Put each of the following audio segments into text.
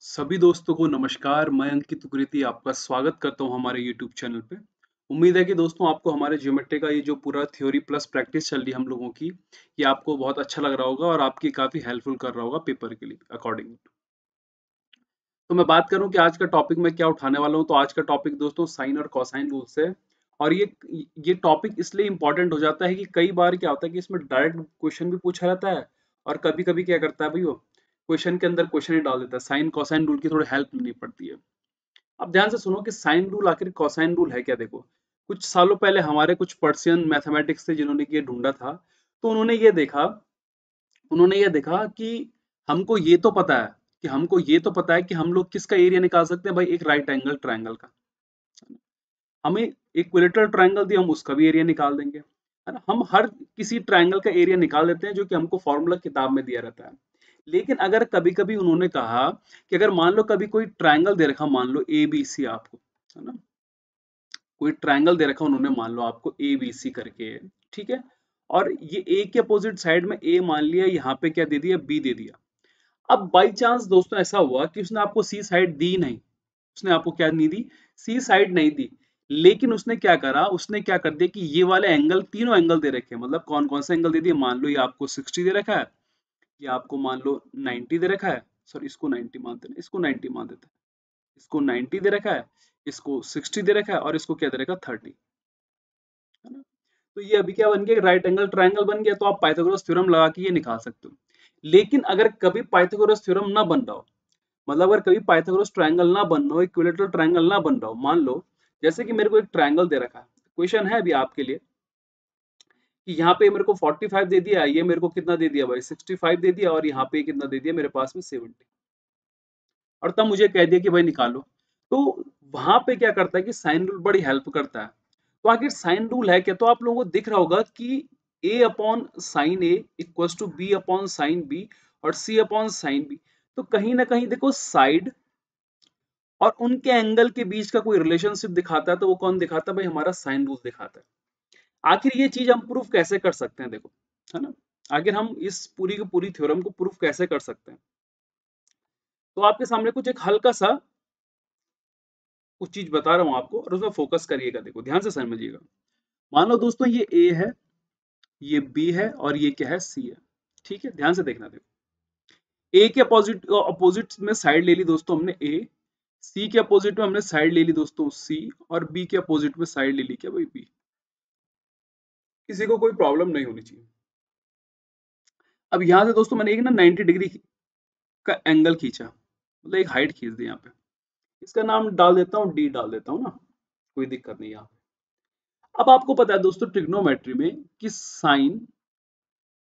सभी दोस्तों को नमस्कार। मैं अंकित उग्रेती आपका स्वागत करता हूं हमारे YouTube चैनल पे। उम्मीद है कि दोस्तों आपको हमारे ज्योमेट्री का ये जो पूरा थ्योरी प्लस प्रैक्टिस चल रही है हम लोगों की, ये आपको बहुत अच्छा लग रहा होगा और आपकी काफ़ी हेल्पफुल कर रहा होगा पेपर के लिए अकॉर्डिंग। तो मैं बात करूं कि आज का टॉपिक मैं क्या उठाने वाला हूं, तो आज का टॉपिक दोस्तों साइन और कोसाइन रूल्स है। और ये टॉपिक इसलिए इंपॉर्टेंट हो जाता है कि कई बार क्या होता है कि इसमें डायरेक्ट क्वेश्चन भी पूछा रहता है और कभी कभी क्या करता है भाई वो क्वेश्चन के अंदर क्वेश्चन ही डाल देता है। साइन कोसाइन रूल की थोड़ी हेल्प लेनी पड़ती है। अब ध्यान से सुनो कि साइन रूल आखिर कोसाइन रूल है क्या। देखो, कुछ सालों पहले हमारे कुछ पर्शियन मैथमेटिक्स थे जिन्होंने ये ढूंढा था। तो उन्होंने ये देखा कि हमको ये तो पता है कि हम लोग किसका एरिया निकाल सकते हैं भाई, एक राइट एंगल ट्रायंगल का। हमें इक्विलेटरल ट्रायंगल दिया, हम उसका भी एरिया निकाल देंगे, है ना। हम हर किसी ट्रायंगल का एरिया निकाल देते हैं जो कि हमको फॉर्मूला किताब में दिया रहता है। लेकिन अगर कभी कभी उन्होंने कहा कि अगर मान लो कभी कोई ट्रायंगल दे रखा, मान लो ए बी सी आपको, है ना, कोई ट्रायंगल दे रखा उन्होंने, मान लो आपको ए बी सी करके, ठीक है। और ये ए के अपोजिट साइड में ए मान लिया, यहाँ पे क्या दे दिया, बी दे दिया। अब बाई चांस दोस्तों ऐसा हुआ कि उसने आपको सी साइड दी नहीं, उसने आपको क्या नहीं दी, सी साइड नहीं दी। लेकिन उसने क्या करा, उसने क्या कर दिया कि ये वाले एंगल, तीनों एंगल दे रखे हैं, मतलब कौन कौन से एंगल दे दिए, मान लो ये आपको 60 दे रखा है, ये आपको मान लो 90 दे रखा है, सॉरी इसको 90 मानते हैं, इसको 90 मान देते हैं, इसको 90 दे रखा है, इसको 60 दे रखा है और इसको क्या दे रखा है, 30, है ना। तो ये अभी क्या बन गया, राइट एंगल ट्रायंगल बन गया। तो आप पाइथागोरस थ्योरम लगा के ये निकाल सकते हो। लेकिन अगर कभी पाइथागोरस थ्योरम ना बन रहा हो, मतलब अगर कभी पाइथागोरस ट्रायंगल ना बन रहा हो, इक्विलेटरल ट्रायंगल ना बन रहा हो, मान लो जैसे कि मेरे को एक ट्रायंगल दे रखा है, क्वेश्चन है अभी आपके लिए कि यहाँ पे मेरे को 45 दे दिया, ये मेरे को कितना दे दिया भाई, 65 दे दिया, और यहाँ पे कितना दे दिया मेरे पास में, 70। और तब मुझे कह दिया कि भाई निकालो। तो वहां पे क्या करता है कि साइन रूल बड़ी हेल्प करता है। तो आखिर साइन रूल है क्या, तो आप लोगों को दिख रहा होगा कि A upon sine A equal to B upon sine B और सी अपॉन साइन बी। तो कहीं ना कहीं देखो साइड और उनके एंगल के बीच का कोई रिलेशनशिप दिखाता है, तो वो कौन दिखाता है भाई, हमारा साइन रूल दिखाता है। आखिर ये चीज हम प्रूफ कैसे कर सकते हैं, देखो, है ना। आखिर हम इस पूरी की पूरी थ्योरम को प्रूफ कैसे कर सकते हैं। तो आपके सामने कुछ एक हल्का सा कुछ चीज बता रहा हूं आपको और उसमें फोकस करिएगा, देखो ध्यान से समझिएगा। मान लो दोस्तों ये ए है, ये बी है और ये क्या है, सी है। ठीक है, ध्यान से देखना। देखो, ए के अपोजिट में साइड ले ली दोस्तों हमने ए, सी के अपोजिट में हमने साइड ले ली दोस्तों सी, और बी के अपोजिट में साइड ले ली क्या भाई, बी। किसी को कोई प्रॉब्लम नहीं होनी चाहिए। अब यहां से दोस्तों मैंने एक ना 90 डिग्री का एंगल खींचा, मतलब एक हाइट खींच दी यहाँ पे। इसका नाम डाल देता हूँ, डी डाल देता हूँ ना, कोई दिक्कत नहीं यहाँ पे। अब आपको पता है दोस्तों ट्रिग्नोमेट्री में कि साइन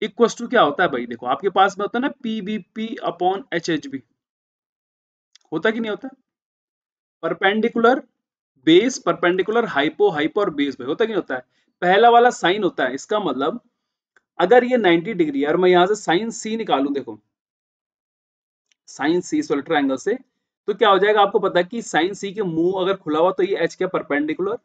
इक्वल्स टू क्या होता है भाई, देखो आपके पास में होता है ना P B P upon H H B, होता कि नहीं होता। Perpendicular base, perpendicular hypo, hypo और बेस भाई, होता कि नहीं होता है। पहला वाला साइन होता है, इसका मतलब अगर ये 90 डिग्री है और मैं यहां से साइन सी निकालूं, देखो साइन सी इस वाले ट्रायंगल से, तो क्या हो जाएगा, आपको पता है कि साइन सी के मुंह अगर खुला हुआ तो ये एच के परपेंडिकुलर,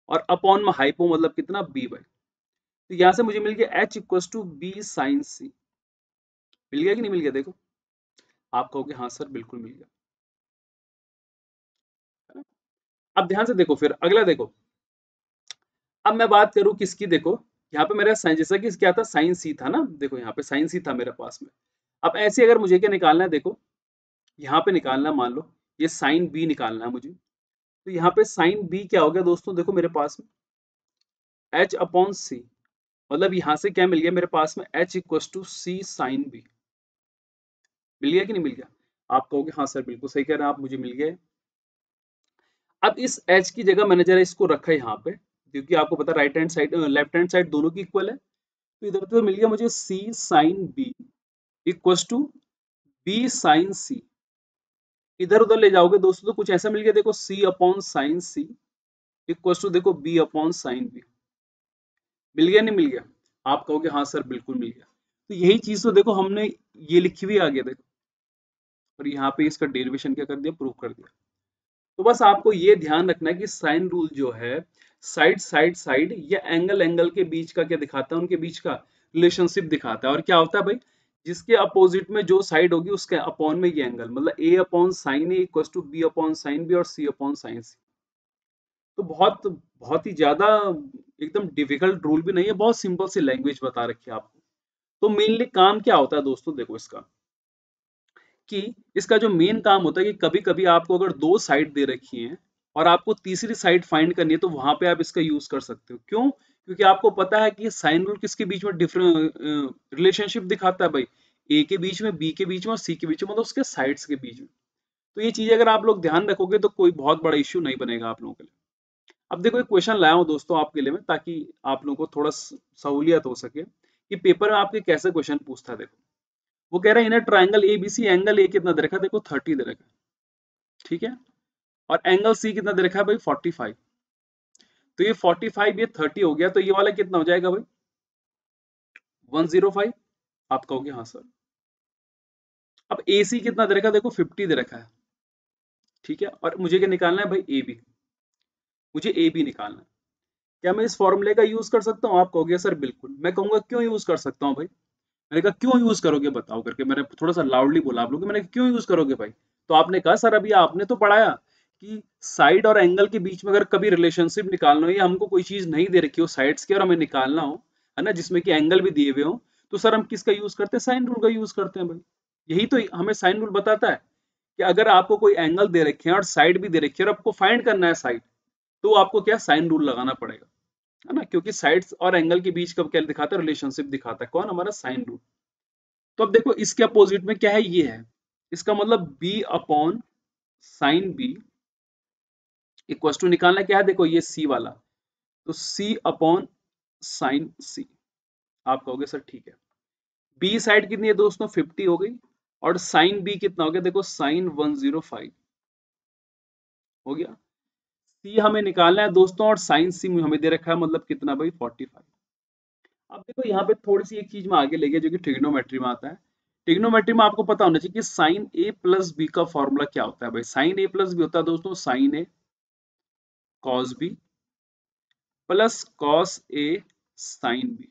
और अपॉन में हाइपो मतलब कितना, बी बाई। तो यहां से मुझे मिल गया H equal to B sine C. मिल गया कि नहीं मिल गया, देखो आप कहोगे हाँ सर बिल्कुल मिल गया, है ना? अब ध्यान से देखो, फिर अगला देखो। अब मैं बात करूं किसकी, देखो यहाँ पे मेरा साइन, जैसा कि क्या था, साइन सी था ना, देखो यहाँ पे साइन सी था मेरे पास में। अब ऐसे अगर मुझे क्या निकालना है, देखो यहाँ पे निकालना है, मान लो ये साइन बी निकालना है मुझे। तो यहाँ पे साइन बी क्या हो गया दोस्तों, देखो मेरे पास में एच अपॉन सी, मतलब यहाँ से क्या मिल गया मेरे पास में, H equal to C sine B. मिल गया कि नहीं मिल गया। आप कहोगे हाँ सर बिल्कुल सही कह रहे हैं आप, मुझे मिल गया। अब इस एच की जगह मैंने जरा इसको रखा है यहाँ पे, क्योंकि आपको पता right hand side left hand side दोनों की इक्वल है। तो इधर तो मिल गया मुझे C sine B equal to B sine C. इधर उधर ले जाओगे दोस्तों तो कुछ ऐसा मिल गया, देखो C upon sine C equal to देखो बी अपॉन साइन बी। मिल गया नहीं मिल गया। आप कहोगे हाँ सर बिल्कुल मिल गया। तो यही चीज तो देखो हमने ये लिखी हुई आगे देखो, और यहाँ पे इसका डेरिवेशन क्या कर दिया, प्रूव कर दिया। तो बस आपको ये ध्यान रखना है कि साइन रूल जो है साइड साइड साइड या एंगल एंगल के बीच का क्या दिखाता है, उनके बीच का रिलेशनशिप दिखाता है। और क्या होता है भाई, जिसके अपोजिट में जो साइड होगी उसके अपॉन में ये एंगल, मतलब a upon sine A equal to b upon sine B और c अपॉन साइन सी। तो बहुत बहुत ही ज्यादा एकदम डिफिकल्ट रूल भी नहीं है, बहुत सिंपल सी लैंग्वेज बता रखी है आपको। तो मेनली काम क्या होता है दोस्तों, देखो इसका कि इसका जो मेन काम होता है कि कभी कभी आपको अगर दो साइड दे रखी हैं और आपको तीसरी साइड फाइंड करनी है, तो वहां पे आप इसका यूज कर सकते हो। क्यों? क्योंकि आपको पता है कि साइन रूल किसके बीच में डिफरेंट रिलेशनशिप दिखाता है भाई, ए के बीच में, बी के बीच में और सी के बीच में, मतलब उसके साइड्स के बीच में। तो ये चीज अगर आप लोग ध्यान रखोगे तो कोई बहुत बड़ा इश्यू नहीं बनेगा आप लोगों के लिए। अब देखो एक क्वेश्चन लाया हूं दोस्तों आपके लिए मैं, ताकि आप लोगों को थोड़ा सहूलियत हो सके कि पेपर में आपके कैसे क्वेश्चन पूछता है। देखो वो कह रहा है in triangle ABC angle A कितना दे रखा है, देखो 30 दे रखा है, ठीक है, और एंगल सी कितना दे रखा है भाई 45। तो ये 45 ये 30 हो गया, तो ये वाला कितना हो जाएगा भाई 105। आप कहोगे हाँ सर। अब ए सी कितना दे रखा है, देखो 50 दे रखा है, ठीक है, और मुझे क्या निकालना है भाई ए बी, मुझे ए बी निकालना है। क्या मैं इस फॉर्मूले का यूज कर सकता हूँ? आप कहोगे सर बिल्कुल। मैं कहूंगा क्यों यूज कर सकता हूँ भाई? मैंने कहा क्यों यूज करोगे बताओ करके, मैंने थोड़ा सा लाउडली बोला आप लोग, मैंने कहा क्यों यूज करोगे भाई? तो आपने कहा सर अभी आपने तो पढ़ाया कि साइड और एंगल के बीच में अगर कभी रिलेशनशिप निकालना हो या हमको कोई चीज नहीं दे रखी हो साइड्स की और हमें निकालना हो, है ना, जिसमें कि एंगल भी दिए हुए हो, तो सर हम किसका यूज करते हैं? साइन रूल का यूज करते हैं भाई। यही तो हमें साइन रूल बताता है कि अगर आपको कोई एंगल दे रखे हैं और साइड भी दे रखी है और आपको फाइंड करना है साइड, तो आपको क्या साइन रूल लगाना पड़ेगा, है ना, क्योंकि साइड्स और एंगल के बीच का क्या दिखाता है? रिलेशनशिप दिखाता है। कौन? हमारा साइन रूल। तो अब देखो इसके अपोजिट में क्या है, ये है, इसका मतलब b upon sine B equal to निकालना क्या है, देखो ये c वाला, तो c अपॉन साइन सी। आप कहोगे सर ठीक है, b साइड कितनी है दोस्तों 50 हो गई, और साइन b कितना हो गया, देखो साइन 105 हो गया। c हमें निकालना है दोस्तों और साइन सी हमें दे रखा है, मतलब कितना भाई 45। अब देखो यहाँ पे थोड़ी सी एक चीज में आगे ले गया जो कि ट्रिग्नोमेट्री में आता है। ट्रिग्नोमेट्री में आपको पता होना चाहिए कि साइन ए प्लस बी का फॉर्मूला क्या होता है भाई। साइन ए प्लस बी होता है दोस्तों sign A cos B plus cos A sine B.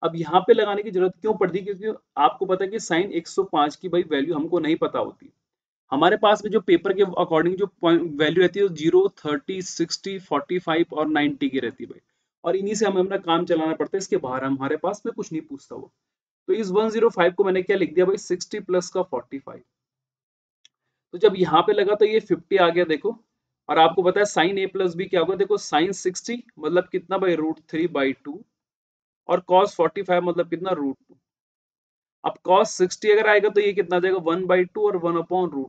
अब यहाँ पे लगाने की जरूरत क्यों पड़ती है? क्योंकि आपको पता है कि साइन 105 की भाई वैल्यू हमको नहीं पता होती। हमारे पास में जो पेपर के अकॉर्डिंग जो वैल्यू रहती है 0, 30, 60, 45 और 90 की रहती है भाई, और इन्हीं से हमें अपना काम चलाना पड़ता है। इसके बाहर हमारे पास में कुछ नहीं पूछता वो। तो इस 105 को मैंने क्या लिख दिया भाई 60 प्लस का 45। तो जब यहाँ पे लगा तो ये 50 आ गया देखो, और आपको पता है साइन ए प्लस बी क्या होगा, देखो साइन 60 मतलब कितना भाई √3/2, और कॉस 45 मतलब कितना √2। अब कॉस 60 अगर आएगा तो ये कितना आ जाएगा 1/2 और 1/√2,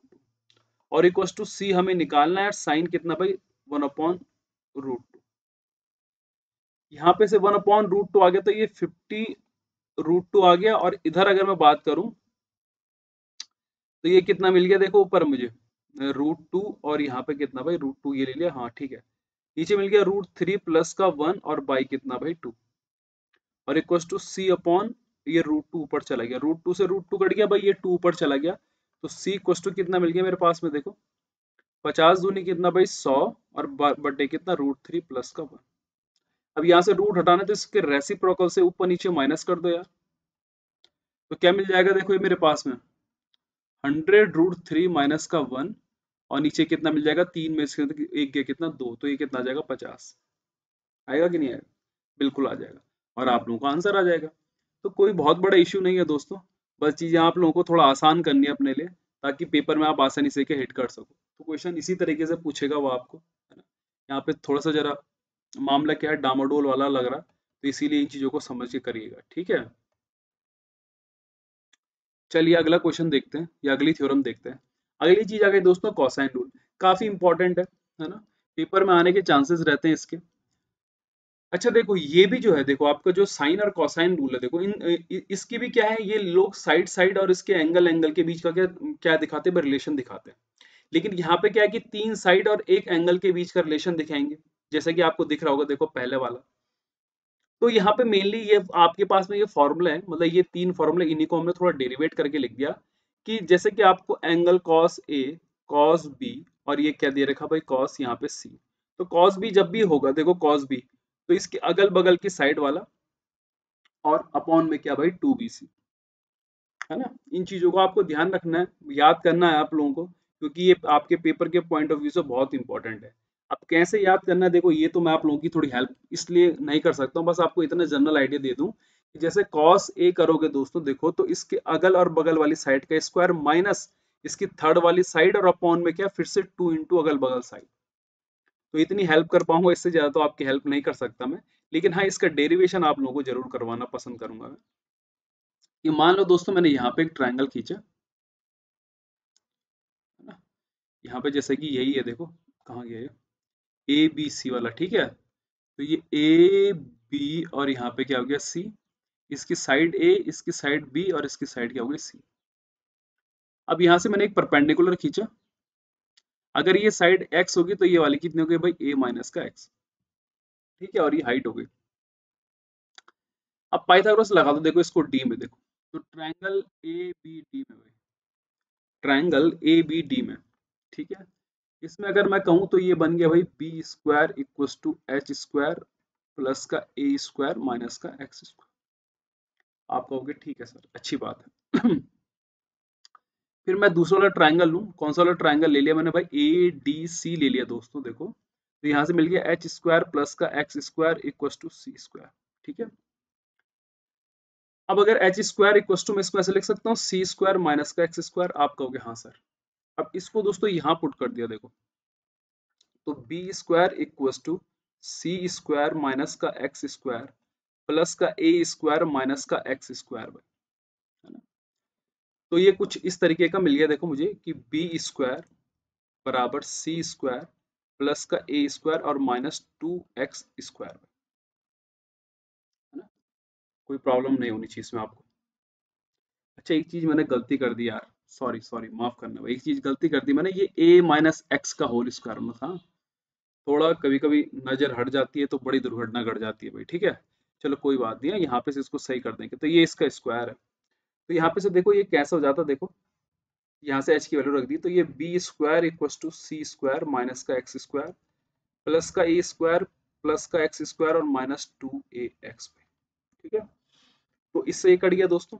और इक्वल टू सी हमें निकालना है साइन कितना भाई 1/√2। यहाँ पे से 1/√2 आ गया, तो ये 50√2 आ गया, और इधर अगर मैं बात करूं तो ये कितना मिल गया देखो ऊपर मुझे √2, और यहाँ पे कितना भाई √2 ये ले लिया, हाँ ठीक है। नीचे मिल गया √3 प्लस का 1 और बाई कितना भाई 2, और इक्वल टू सी अपॉन ये √2 ऊपर चला गया, √2 से √2 कट गया भाई, ये 2 ऊपर चला गया, तो सी इक्वल टू कितना मिल गया मेरे पास में देखो 50 दूनी कितना भाई 100, और बटे कितना √3 प्लस का 1। अब यहाँ से रूट हटाना तो इसके रेसिप्रोकल से ऊपर नीचे माइनस कर दो यार, तो क्या मिल जाएगा देखो ये मेरे पास में 100√3 माइनस का 1, और नीचे कितना मिल जाएगा 3 में से एक गया कितना 2, तो ये कितना आ जाएगा 50। आएगा कि नहीं आएगा? बिल्कुल आ जाएगा, और आप लोगों का आंसर आ जाएगा। तो कोई बहुत बड़ा इश्यू नहीं है दोस्तों, बस चीजें आप लोगों को थोड़ा आसान करनी है अपने लिए, ताकि पेपर में आप आसानी से हिट कर सको। तो क्वेश्चन इसी तरीके से पूछेगा वो आपको, है ना। यहाँ पे थोड़ा सा जरा मामला क्या है डामाडोल वाला लग रहा, तो इसीलिए इन चीजों को समझ के करिएगा, ठीक है। चलिए अगला क्वेश्चन देखते हैं या अगली थ्योरम देखते हैं। अगली चीज आ गई दोस्तों कोसाइन रूल, काफी इंपॉर्टेंट है ना, पेपर में आने के चांसेस रहते हैं इसके। अच्छा देखो ये भी जो है, देखो आपका जो साइन और कोसाइन रूल है, देखो इसकी भी क्या है, ये लोग साइड साइड और इसके एंगल एंगल के बीच का क्या क्या दिखाते हैं, रिलेशन दिखाते हैं। लेकिन यहाँ पे क्या है कि 3 साइड और एक एंगल के बीच का रिलेशन दिखाएंगे, जैसा कि आपको दिख रहा होगा देखो पहले वाला। तो यहाँ पे मेनली ये आपके पास में ये फॉर्मूला है, मतलब ये 3 फॉर्मूले, इन्हीं को हमने थोड़ा डेरिवेट करके लिख दिया कि जैसे कि आपको angle cos A cos B, और ये क्या दे रखा भाई कॉस यहाँ पे सी। तो कॉस बी जब भी होगा देखो कॉस बी, तो इसके अगल बगल की साइड वाला, और अपॉन में क्या भाई 2bc। है ना। इन चीजों को आपको ध्यान रखना है, याद करना है आप लोगों को, क्योंकि ये आपके पेपर के पॉइंट ऑफ व्यू से बहुत इंपॉर्टेंट है। अब कैसे याद करना है, देखो ये तो मैं आप लोगों की थोड़ी हेल्प इसलिए नहीं कर सकता हूँ, बस आपको इतना जनरल आइडिया दे दूं कि जैसे cos a करोगे दोस्तों, देखो तो इसके अगल और बगल वाली साइड का स्क्वायर माइनस इसकी थर्ड वाली साइड, और अपॉन में क्या फिर से 2 इंटू अगल बगल साइड। तो इतनी हेल्प कर पाऊंगा, इससे ज्यादा तो आपकी हेल्प नहीं कर सकता मैं, लेकिन हाँ इसका डेरिवेशन आप लोगों को जरूर करवाना पसंद करूंगा मैं। ये मान लो दोस्तों मैंने यहाँ पे एक ट्रायंगल खींचा, है ना। यहाँ पे जैसे कि यही है, देखो कहाँ गया ये, ए बी सी वाला, ठीक है। तो ये ए बी और यहाँ पे क्या हो गया सी, इसकी साइड ए, इसकी साइड बी, और इसकी साइड क्या हो गई सी। अब यहाँ से मैंने एक परपेंडिकुलर खींचा, अगर ये साइड एक्स होगी तो ये वाली कितनी हो गई भाई, ए माइनस का एक्स, ठीक है, और ये हाइट हो गई। अब पाइथागोरस लगा दो, देखो इसको डी में, देखो तो ट्रायंगल ए बी डी में भाई, ट्रायंगल ए बी डी में, ठीक है। इसमें अगर मैं कहूँ तो ये बन गया भाई B square equal to H square plus का ए स्क्वायर माइनस का एक्स स्क्वायर। आप कहोगे ठीक है सर, अच्छी बात है। फिर मैं दूसरा वाला ट्रायंगल लूँ, कौन सा वाला ट्रायंगल ले लिया मैंने भाई, ए डी सी ले लिया दोस्तों, देखो तो यहाँ से मिल गया एच स्क्वायर प्लस का X square equal to C square, ठीक है। अब अगर एच स्क्वायर इक्व टू मैं इसको ऐसे लिख सकता हूँ सी स्क्वायर माइनस का एक्स स्क्वायर, आप कहोगे हाँ सर। अब इसको दोस्तों यहाँ पुट कर दिया, देखो तो B square equal to C square minus का एक्स स्क्वायर प्लस का ए स्क्वायर माइनस का एक्स स्क्वायर, है ना। तो ये कुछ इस तरीके का मिल गया, देखो मुझे कि बी स्क्वायर बराबर सी स्क्वायर प्लस का ए स्क्वायर और माइनस 2x स्क्वायर, है ना। कोई प्रॉब्लम नहीं होनी चाहिए इसमें आपको। अच्छा एक चीज मैंने गलती कर दी यार, सॉरी सॉरी माफ करना भाई, एक चीज गलती कर दी मैंने, ये a माइनस एक्स का होल स्क्वायर होना था। थोड़ा कभी कभी नजर हट जाती है तो बड़ी दुर्घटना घट जाती है भाई, ठीक है। चलो कोई बात नहीं है, यहाँ पे से इसको सही कर देंगे, तो ये इसका स्क्वायर है। तो यहाँ पे से देखो ये कैसे हो जाता है, देखो यहाँ से h की वैल्यू रख दी, तो ये B square equal to C square minus का एक्स स्क्वायर प्लस का ए स्क्वायर प्लस का एक्स स्क्वायर और माइनस 2ax, ठीक है। तो इससे ये कट गया दोस्तों।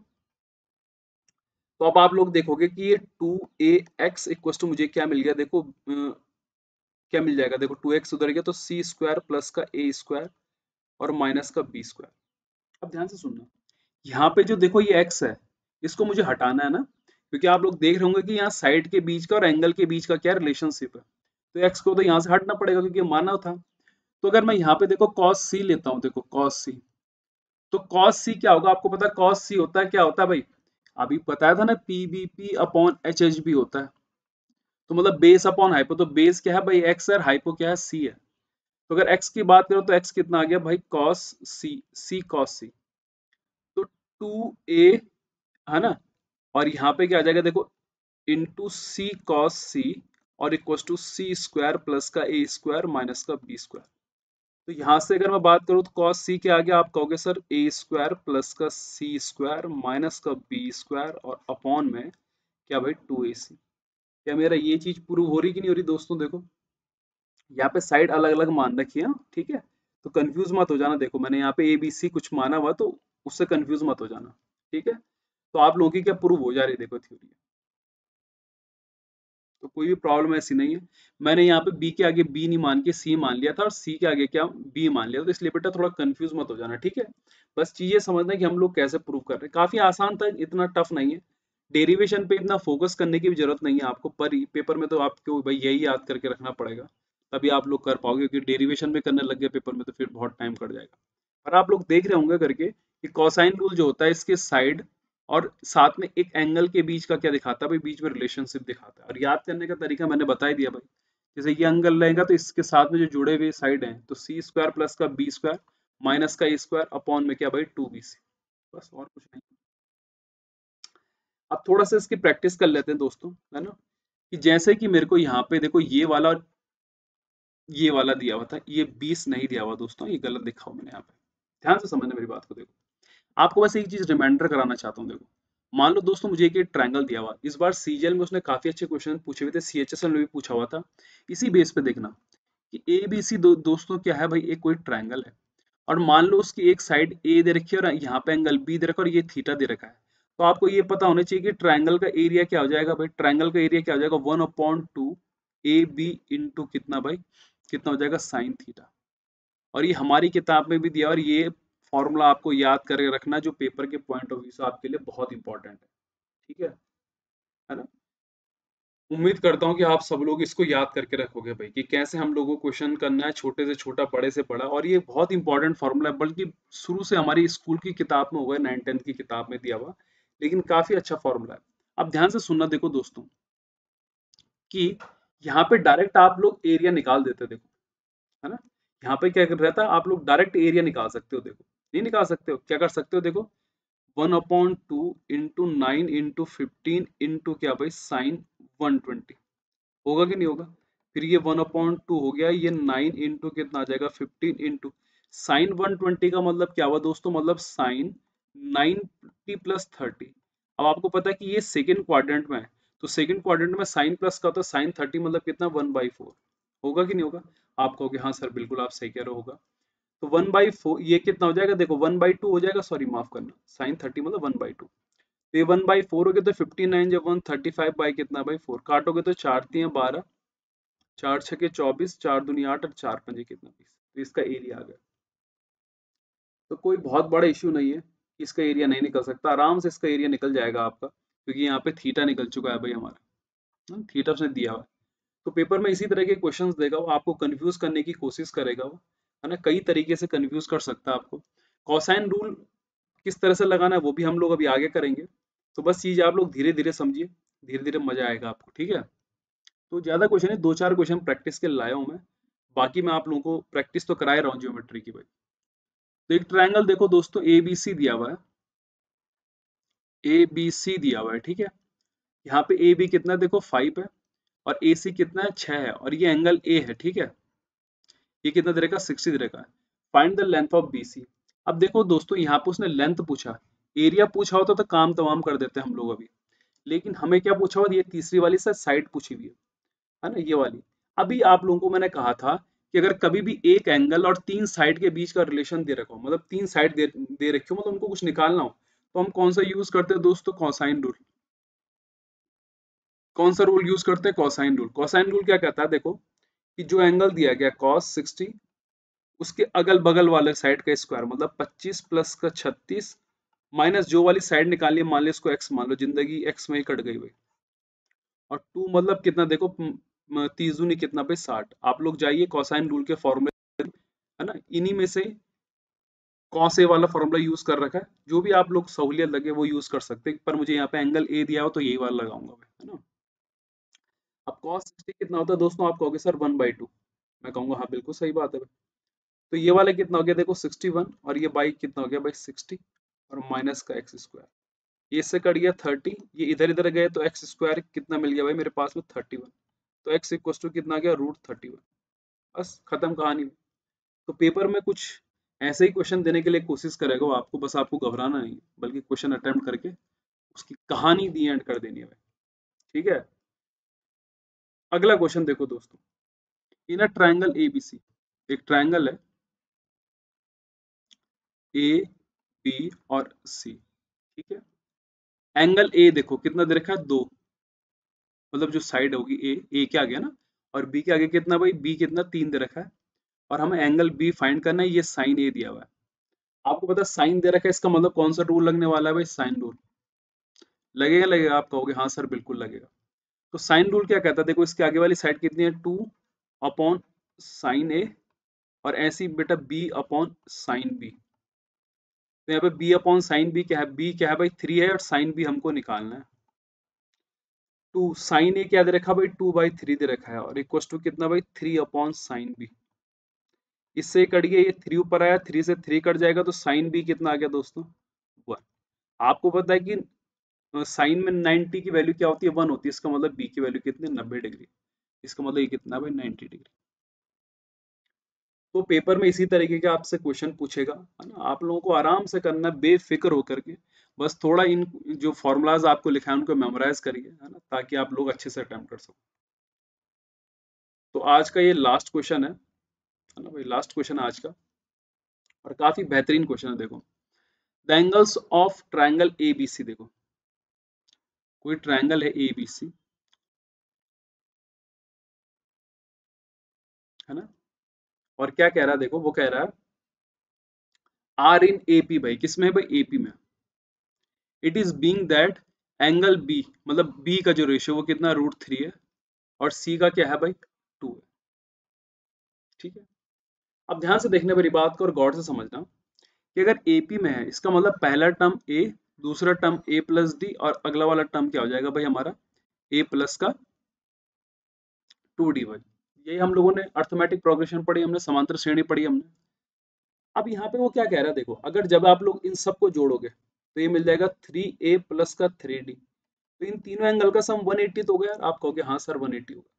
तो अब आप लोग देखोगे कि ये 2ax इक्व टू मुझे क्या मिल गया, देखो क्या मिल जाएगा, देखो 2x उधर गया तो सी स्क्वायर प्लस का ए स्क्वायर और माइनस का बी स्क्वायर। अब ध्यान से सुनना, यहाँ पे जो देखो ये x है, इसको मुझे हटाना है ना, क्योंकि आप लोग देख रहे होंगे कि यहाँ साइड के बीच का और एंगल के बीच का क्या रिलेशनशिप है। तो x को तो यहाँ से हटना पड़ेगा क्योंकि माना था। तो अगर मैं यहाँ पे देखो cos c लेता हूँ, देखो cos c, तो cos c क्या होगा, आपको पता है cos c होता है, क्या होता है भाई, अभी बताया था ना, pbp अपॉन hhb होता है। तो मतलब बेस अपॉन हाइपो, तो बेस क्या है भाई x है, हाइपो क्या है c है। तो अगर x की बात करो तो x कितना आ गया भाई cos c cos c, तो 2a, है ना। और यहाँ पे क्या आ जाएगा देखो, इंटू सी कॉस सी और equal to C square plus का ए स्क्वायर माइनस का बी स्क्वायर। तो यहाँ से अगर मैं बात करूँ तो कॉस सी के आगे आप कहोगे सर ए स्क्वायर प्लस का सी स्क्वायर माइनस का बी स्क्वायर और अपॉन में क्या भाई 2ac। क्या मेरा ये चीज प्रूव हो रही कि नहीं हो रही दोस्तों, देखो यहाँ पे साइड अलग अलग मान रखी है, ठीक है। तो कंफ्यूज मत हो जाना, देखो मैंने यहाँ पे ए बी सी कुछ माना हुआ, तो उससे कंफ्यूज मत हो जाना, ठीक है। तो आप लोगों की क्या प्रूव हो जा रही है, देखो थ्योरी, तो कोई भी प्रॉब्लम ऐसी नहीं है। मैंने यहाँ पे बी के आगे बी नहीं मान के सी मान लिया था, और सी के आगे क्या बी मान लिया था, तो इसलिए बेटा थोड़ा कंफ्यूज मत हो जाना, ठीक है। बस चीजें समझना कि हम लोग कैसे प्रूव कर रहे हैं, काफी आसान था, इतना टफ नहीं है। डेरिवेशन पे इतना फोकस करने की भी जरूरत नहीं है आपको, पर पेपर में तो आपको भाई यही याद करके रखना पड़ेगा, तभी आप लोग कर पाओगे, क्योंकि डेरिवेशन में करने लग गए पेपर में तो फिर बहुत टाइम कट जाएगा। पर आप लोग देख रहे होंगे करके कि कोसाइन रूल जो होता है इसके साइड और साथ में एक एंगल के बीच का क्या दिखाता है भाई, बीच में रिलेशनशिप दिखाता है। और याद करने का तरीका मैंने बता ही दिया भाई, जैसे ये एंगल रहेगा तो इसके साथ में जो जुड़े हुए साइड हैं, तो सी स्क्वायर प्लस का बी स्क्वायर माइनस का ए स्क्वायर अपॉन में क्या भाई 2bc, बस और कुछ नहीं। अब थोड़ा सा इसकी प्रैक्टिस कर लेते हैं दोस्तों, है ना। कि जैसे कि मेरे को यहाँ पे देखो ये वाला दिया हुआ था, ये 20 नहीं दिया हुआ दोस्तों, ये गलत लिखा हुआ मैंने यहाँ पे, ध्यान से समझना मेरी बात को। देखो आपको बस एक चीज रिमाइंडर कराना चाहता हूँ, देखो मान लो दोस्तों मुझे एक ट्रायंगल दिया हुआ, इस बार सीजीएल में उसने काफी अच्छे क्वेश्चन पूछे हुए थे, सीएचएसएल में भी पूछा हुआ था। इसी बेस पे देखना कि ए बी सी दोस्तों क्या है भाई, एक कोई ट्रायंगल है, और मान लो उसकी एक साइड ए दे रखी है और यहाँ पे एंगल बी दे रखा है और ये थीटा दे रखा है। तो आपको ये पता होना चाहिए कि ट्रायंगल का एरिया क्या हो जाएगा भाई, ट्रायंगल का एरिया क्या हो जाएगा 1/2 ए बी इंटू कितना भाई, कितना हो जाएगा साइन थीटा। और ये हमारी किताब में भी दिया, और ये फॉर्मूला आपको याद करके रखना जो पेपर के पॉइंट ऑफ व्यू से आपके लिए बहुत इंपॉर्टेंट है, ठीक है ना। उम्मीद करता हूँ कि आप सब लोग इसको याद करके रखोगे भाई, कि कैसे हम लोगों को क्वेश्चन करना है, छोटे से छोटा बड़े से बड़ा, और ये बहुत इंपॉर्टेंट फॉर्मूला है, बल्कि शुरू से हमारी स्कूल की किताब में होगा, 9th-10th की किताब में दिया हुआ, लेकिन काफी अच्छा फॉर्मूला है। अब ध्यान से सुनना, देखो दोस्तों कि यहाँ पे डायरेक्ट आप लोग एरिया निकाल देते, देखो है ना। यहाँ पे क्या रहता है, आप लोग डायरेक्ट एरिया निकाल सकते हो, देखो नहीं निकाल सकते हो, क्या कर सकते हो, देखो 1/2 इंटू 9 इंटू 15 इंटू क्या भाई साइन 120, होगा कि नहीं होगा। फिर ये 1/2 हो गया, ये 9 इंटू कितना आ जाएगा 15 इंटू साइन 120 का मतलब क्या हुआ दोस्तों, मतलब साइन 90 प्लस 30। अब आपको पता है कि ये सेकेंड क्वाड्रेंट में है, तो सेकेंड क्वाड्रेंट में साइन प्लस का होता है साइन 30, मतलब कितना 1/4, होगा कि नहीं होगा। आप कहोगे हाँ सर बिल्कुल आप सही कह रहे हो, होगा। तो 1/4 ये कितना हो जाएगा, देखो 1/2 हो जाएगा, सॉरी माफ करना, साइन 30 मतलब 1/2, तो ये 1/4 हो गया, तो 59 जब 135 बाई कितना बाई 4 काटोगे तो 4×3 = 12, 4×6 = 24, 4×2 = 8 और 4×5 कितना 20, तो इसका एरिया आ गया। तो कोई बहुत बड़ा इश्यू नहीं है, इसका एरिया नहीं निकल सकता, आराम से इसका एरिया निकल जाएगा आपका, क्योंकि यहाँ पे थीटा निकल चुका है भाई हमारा, थीटा उसने दिया हुआ है। तो पेपर में इसी तरह के क्वेश्चंस देगा, वो आपको कंफ्यूज करने की कोशिश करेगा वो, है ना, कई तरीके से कंफ्यूज कर सकता है आपको। कॉसाइन रूल किस तरह से लगाना है वो भी हम लोग अभी आगे करेंगे, तो बस चीज आप लोग धीरे धीरे समझिए, धीरे धीरे मजा आएगा आपको, ठीक है। तो ज्यादा क्वेश्चन है, 2-4 क्वेश्चन प्रैक्टिस के लाया हूं मैं, बाकी मैं आप लोगों को प्रैक्टिस तो करा ही रहा हूँ ज्योमेट्री की भाई। तो एक ट्रायंगल देखो दोस्तों, ए बी सी दिया हुआ है, ए बी सी दिया हुआ है, ठीक है। यहाँ पे ए बी कितना है, देखो 5 है, और ए सी कितना है 6 है, और ये एंगल ए है, ठीक है। ये कितना दे रखा 60 दे रखा है। Find the length of B C. अब देखो दोस्तों यहाँ पे उसने लेंथ पूछा, एरिया पूछा होता तो काम तमाम कर देते हम लोग अभी, लेकिन हमें क्या पूछा हुआ, ये तीसरी वाली साइड पूछी हुई है ना, ये वाली। अभी आप लोगों को मैंने कहा था कि अगर कभी भी एक एंगल और 3 साइड के बीच का रिलेशन दे रखा हो, मतलब 3 साइड दे रखी हो, मतलब उनको कुछ निकालना हो, तो हम कौन सा यूज करते हैं दोस्तों, कॉसाइन रूल। कौन सा रूल यूज करते हैं, कॉसाइन रूल। कॉसाइन रूल क्या कहता है, देखो कि जो एंगल दिया गया cos 60, उसके अगल बगल वाले साइड का स्क्वायर, मतलब 25 प्लस का 36, माइनस जो वाली साइड निकाली है, मान लो इसको x मान लो, जिंदगी x में ही कट गई भाई, और 2 मतलब कितना देखो 30 दूनी कितना भाई 60। आप लोग जाइए कॉसाइन रूल के फॉर्मूले, है ना, इन्हीं में से कॉस ए वाला फॉर्मूला यूज कर रखा है, जो भी आप लोग सहूलियत लगे वो यूज कर सकते हैं, पर मुझे यहाँ पे एंगल ए दिया हो तो यही वाला लगाऊंगा मैं, है ना। अब cos 60 कितना होता है दोस्तों, आप कहोगे सर 1/2, मैं कहूंगा हाँ बिल्कुल सही बात है। तो ये वाला कितना हो गया देखो 61, और ये बाई कितना हो गया भाई 60, और माइनस का एक्स स्क्वायर, ये इससे कट गया 30, ये इधर इधर गए तो एक्स स्क्वायर कितना मिल गया भाई मेरे पास में 31, तो एक्स इक्वल टू कितना आ गया √31, बस खत्म कहानी। तो पेपर में कुछ ऐसे ही क्वेश्चन देने के लिए कोशिश करेगा वो आपको, बस आपको घबराना नहीं है, बल्कि क्वेश्चन अटेम्प्ट करके उसकी कहानी दी एंड कर देनी है भाई, ठीक है। अगला क्वेश्चन देखो दोस्तों, इन अ ट्रायंगल एबीसी, एक ट्रायंगल है ए बी और सी, ठीक है। एंगल ए देखो कितना दे रखा है 2, मतलब जो साइड होगी ए के आगे ना, और बी के आगे कितना भाई, बी कितना 3 दे रखा है, और हमें एंगल बी फाइंड करना है, ये साइन ए दिया हुआ है। आपको पता है साइन दे रखा है, इसका मतलब कौन सा रूल लगने वाला है भाई, साइन रूल। लगेगा लगेगा, आप कहोगे हाँ सर बिल्कुल लगेगा। तो साइन रूल क्या कहता है, देखो इसके आगे वाली साइड कितनी है 2/sin ए, और ऐसी बेटा b/sin b। तो यहाँ पे b/sin b क्या है, b क्या है भाई 3 है, और साइन b हमको निकालना है। 2 साइन ए क्या दे रखा भाई 2/3 दे रखा है, और इक्वल टू कितना भाई 3/sin b। इससे कट गया, ये 3 ऊपर आया, 3 से 3 कट जाएगा, तो साइन b कितना आ गया दोस्तों 1। आपको पता है कि साइन में 90 की वैल्यू क्या होती है, 1 होती है, इसका मतलब b की वैल्यू कितनी 90 डिग्री, इसका मतलब ये कितना भाई 90 डिग्री। तो पेपर में इसी तरीके के आपसे क्वेश्चन पूछेगा, है ना, आप लोगों को आराम से करना है बेफिक्र होकर के, बस थोड़ा इन जो फॉर्मूलाज आपको लिखा है उनको मेमोराइज करिए, है ना, ताकि आप लोग अच्छे से अटेम्प्ट कर सको। तो आज का ये लास्ट क्वेश्चन है ना भाई, लास्ट क्वेश्चन आज का, और काफी बेहतरीन क्वेश्चन है, देखो the angles of triangle ABC, देखो कोई ट्रायंगल है ए बी सी, है ना, और क्या कह रहा है देखो, वो कह रहा है आर इन एपी भाई, किसमें है भाई, एपी में। It is being that angle B, मतलब बी का जो रेशियो वो कितना, √3 है, और सी का क्या है भाई, 2 है। ठीक है, अब ध्यान से देखने मेरी बात को और गौर से समझना कि अगर एपी में है, इसका मतलब पहला टर्म ए, दूसरा टर्म ए प्लस डी, और अगला वाला टर्म क्या हो जाएगा भाई हमारा, ए प्लस का 2d भाई। यही हम लोगों ने अर्थमेटिक प्रोग्रेशन पढ़ी, हमने समांतर श्रेणी पढ़ी हमने। अब यहाँ पे वो क्या कह रहा है देखो, अगर जब आप लोग इन सबको जोड़ोगे तो ये मिल जाएगा 3a प्लस का 3d, तो इन तीनों एंगल का सम 180 तो हो गया। आप कहोगे हाँ सर 180 होगा,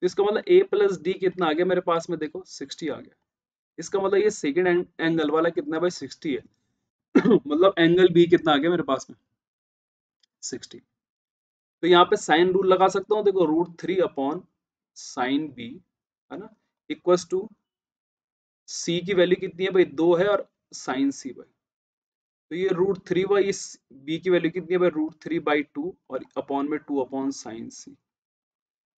तो इसका मतलब a प्लस डी कितना आ गया मेरे पास में, देखो 60 आ गया। इसका मतलब ये सेकंड एंगल वाला कितना है भाई, 60 है। मतलब एंगल बी कितना आ गया मेरे पास में, 60। तो यहाँ पे साइन रूल लगा सकता हूँ, देखो √3 अपॉन साइन बी, है ना, इक्वल्स टू सी की वैल्यू कितनी है भाई, 2 है, और साइन सी भाई, तो ये √3 बाई इस बी की वैल्यू कितनी है भाई, √3/2, और अपॉन में 2 अपॉन साइन सी।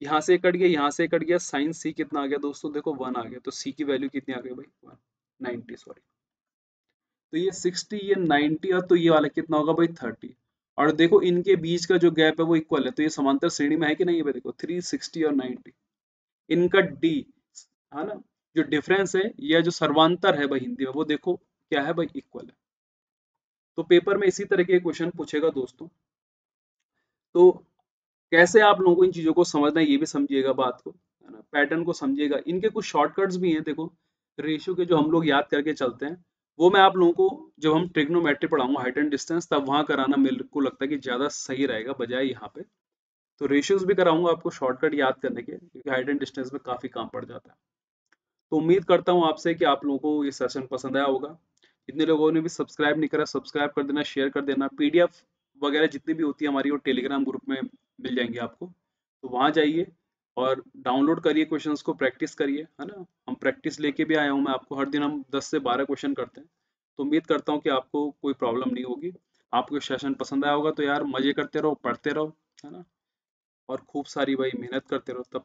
यहाँ से कट गया, यहाँ से कट गया, साइन सी कितना आ गया दोस्तों, देखो 1 आ गया, तो सी की वैल्यू कितनी आ गई भाई, 190 सॉरी। तो ये 60, ये 90, और तो ये वाला कितना होगा भाई 30। और देखो इनके बीच का जो गैप है वो इक्वल है, तो ये समांतर श्रेणी में है कि नहीं है भाई, देखो 360 और 90, इनका डी, है ना, जो डिफरेंस है या जो सर्वांतर है भाई हिंदी में, वो देखो क्या है भाई, इक्वल है। तो पेपर में इसी तरह के क्वेश्चन पूछेगा दोस्तों। तो कैसे आप लोगों को इन चीजों को समझना है, ये भी समझिएगा बात को, है ना, पैटर्न को समझिएगा। इनके कुछ शॉर्टकट्स भी हैं, देखो रेशियो के जो हम लोग याद करके चलते हैं, वो मैं आप लोगों को जब हम ट्रिग्नोमेट्री पढ़ाऊंगा हाइट एंड डिस्टेंस, तब वहां कराना मेरे को लगता है कि ज्यादा सही रहेगा बजाय यहाँ पे। तो रेशियोज भी कराऊंगा आपको शॉर्टकट याद करने के, क्योंकि हाइट एंड डिस्टेंस में काफी काम पड़ जाता है। तो उम्मीद करता हूँ आपसे कि आप लोगों को ये सेशन पसंद आया होगा। जितने लोगों ने भी सब्सक्राइब नहीं करा, सब्सक्राइब कर देना, शेयर कर देना। पीडीएफ वगैरह जितनी भी होती है हमारी, वो टेलीग्राम ग्रुप में मिल जाएंगे आपको, तो वहाँ जाइए और डाउनलोड करिए, क्वेश्चंस को प्रैक्टिस करिए, है ना। हम प्रैक्टिस लेके भी आया हूँ मैं आपको, हर दिन हम 10 से 12 क्वेश्चन करते हैं। तो उम्मीद करता हूँ कि आपको कोई प्रॉब्लम नहीं होगी। आपको सेशन पसंद आया होगा तो यार मजे करते रहो, पढ़ते रहो, है ना, और खूब सारी भाई मेहनत करते रहो, तब